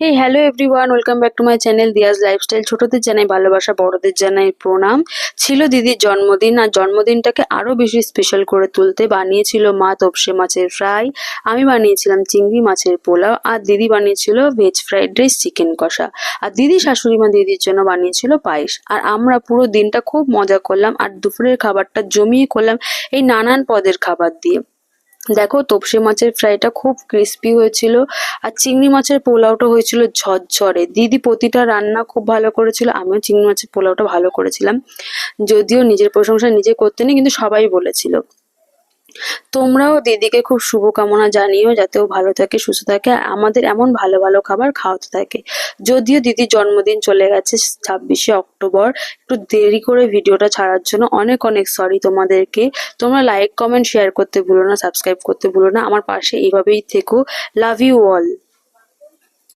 Hey hello everyone, welcome back to my channel Diaz lifestyle. ছোটদের জানাই ভালোবাসা, বড়দের জানাই প্রণাম। ছিল দিদির জন্মদিন, আর জন্মদিনটাকে আরো বেশি স্পেশাল করে তুলতে বানিয়েছিল মা তোপসে মাছের ফ্রাই, আমি বানিয়েছিলাম চিংড়ি মাছের পোলাও, আর দিদি বানিয়েছিল ভেজ ফ্রাইড রাইস, চিকেন কষা। আর দিদি শাশুড়ি মা দিদির জন্য বানিয়েছিল পায়েস। আর আমরা পুরো দিনটা খুব মজা করলাম, আর দুপুরের খাবারটা জমিয়ে করলাম এই নানান পদের খাবার দিয়ে। দেখো, তোপসে মাছের ফ্রাইটা খুব ক্রিস্পি হয়েছিল, আর চিংড়ি মাছের পোলাওটা হয়েছিল ঝরঝরে। দিদি প্রতিটা রান্না খুব ভালো করেছিল, আমিও চিংড়ি মাছের পোলাওটা ভালো করেছিলাম। যদিও নিজের প্রশংসা নিজে করতে নেই, কিন্তু সবাই বলেছিল। তোমরাও দিদিকে খুব শুভকামনা জানিও, যাতে ও ভালো থাকে, সুস্থ থাকে, আর আমাদের এমন ভালো ভালো খাবার খাওয়াতে থাকে। যদিও দিদির জন্মদিন চলে গেছে 26শে অক্টোবর, একটু দেরি করে ভিডিওটা ছাড়ার জন্য অনেক অনেক সরি তোমাদেরকে। তোমরা লাইক কমেন্ট শেয়ার করতে ভুলো না, সাবস্ক্রাইব করতে ভুলো না, আমার পাশে এইভাবেই থেকো। Love you all.